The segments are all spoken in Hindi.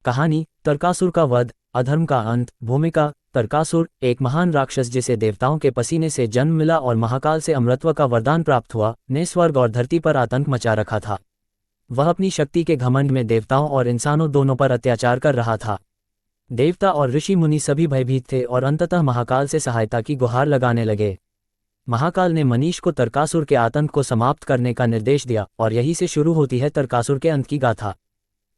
कहानी तरकासुर का वध, अधर्म का अंत। भूमिका तरकासुर एक महान राक्षस जिसे देवताओं के पसीने से जन्म मिला और महाकाल से अमरत्व का वरदान प्राप्त हुआ, ने स्वर्ग और धरती पर आतंक मचा रखा था। वह अपनी शक्ति के घमंड में देवताओं और इंसानों दोनों पर अत्याचार कर रहा था। देवता और ऋषि मुनि सभी भयभीत थे और अंततः महाकाल से सहायता की गुहार लगाने लगे। महाकाल ने मनीष को तरकासुर के आतंक को समाप्त करने का निर्देश दिया और यहीं से शुरू होती है तरकासुर के अंत की गाथा।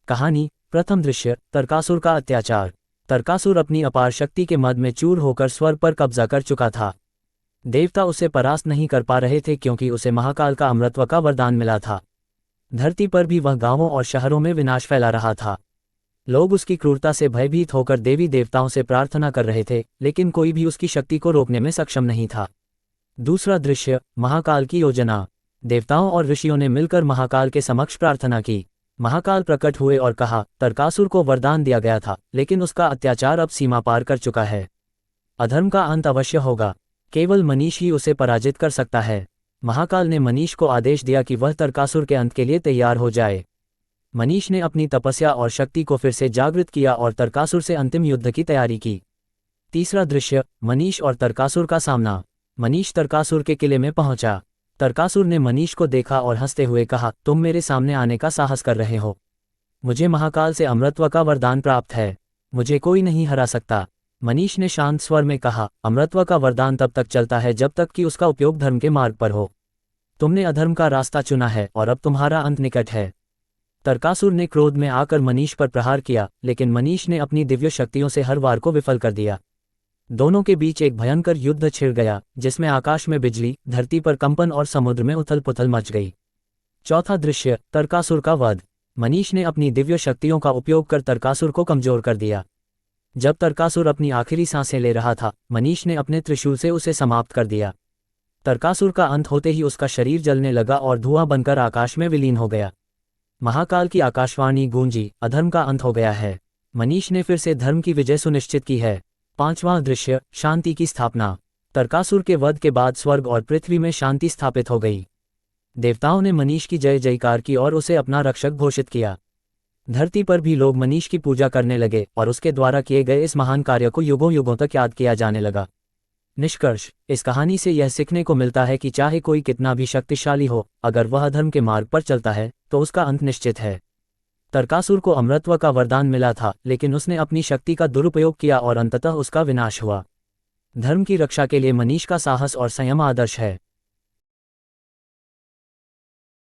कहानी प्रथम दृश्य तरकासुर का अत्याचार। तरकासुर अपनी अपार शक्ति के मद में चूर होकर स्वर्ग पर कब्जा कर चुका था। देवता उसे परास्त नहीं कर पा रहे थे क्योंकि उसे महाकाल का अमरत्व का वरदान मिला था। धरती पर भी वह गांवों और शहरों में विनाश फैला रहा था। लोग उसकी क्रूरता से भयभीत होकर देवी देवताओं से प्रार्थना कर रहे थे, लेकिन कोई भी उसकी शक्ति को रोकने में सक्षम नहीं था। दूसरा दृश्य महाकाल की योजना। देवताओं और ऋषियों ने मिलकर महाकाल के समक्ष प्रार्थना की। महाकाल प्रकट हुए और कहा, तरकासुर को वरदान दिया गया था, लेकिन उसका अत्याचार अब सीमा पार कर चुका है। अधर्म का अंत अवश्य होगा, केवल मनीष ही उसे पराजित कर सकता है। महाकाल ने मनीष को आदेश दिया कि वह तरकासुर के अंत के लिए तैयार हो जाए। मनीष ने अपनी तपस्या और शक्ति को फिर से जागृत किया और तरकासुर से अंतिम युद्ध की तैयारी की। तीसरा दृश्य मनीष और तरकासुर का सामना। मनीष तरकासुर के किले में पहुंचा। तरकासुर ने मनीष को देखा और हंसते हुए कहा, तुम मेरे सामने आने का साहस कर रहे हो। मुझे महाकाल से अमरत्व का वरदान प्राप्त है, मुझे कोई नहीं हरा सकता। मनीष ने शांत स्वर में कहा, अमरत्व का वरदान तब तक चलता है जब तक कि उसका उपयोग धर्म के मार्ग पर हो। तुमने अधर्म का रास्ता चुना है और अब तुम्हारा अंत निकट है। तरकासुर ने क्रोध में आकर मनीष पर प्रहार किया, लेकिन मनीष ने अपनी दिव्य शक्तियों से हर वार को विफल कर दिया। दोनों के बीच एक भयंकर युद्ध छिड़ गया, जिसमें आकाश में बिजली, धरती पर कंपन और समुद्र में उथल पुथल मच गई। चौथा दृश्य तरकासुर का वध। मनीष ने अपनी दिव्य शक्तियों का उपयोग कर तरकासुर को कमजोर कर दिया। जब तरकासुर अपनी आखिरी सांसें ले रहा था, मनीष ने अपने त्रिशूल से उसे समाप्त कर दिया। तरकासुर का अंत होते ही उसका शरीर जलने लगा और धुआं बनकर आकाश में विलीन हो गया। महाकाल की आकाशवाणी गूंजी, अधर्म का अंत हो गया है। मनीष ने फिर से धर्म की विजय सुनिश्चित की है। पांचवां दृश्य शांति की स्थापना। तरकासुर के वध के बाद स्वर्ग और पृथ्वी में शांति स्थापित हो गई। देवताओं ने मनीष की जय जयकार की और उसे अपना रक्षक घोषित किया। धरती पर भी लोग मनीष की पूजा करने लगे और उसके द्वारा किए गए इस महान कार्य को युगों युगों तक याद किया जाने लगा। निष्कर्ष, इस कहानी से यह सीखने को मिलता है कि चाहे कोई कितना भी शक्तिशाली हो, अगर वह अधर्म के मार्ग पर चलता है तो उसका अंत निश्चित है। तरकासुर को अमरत्व का वरदान मिला था, लेकिन उसने अपनी शक्ति का दुरुपयोग किया और अंततः उसका विनाश हुआ। धर्म की रक्षा के लिए मनीष का साहस और संयम आदर्श है।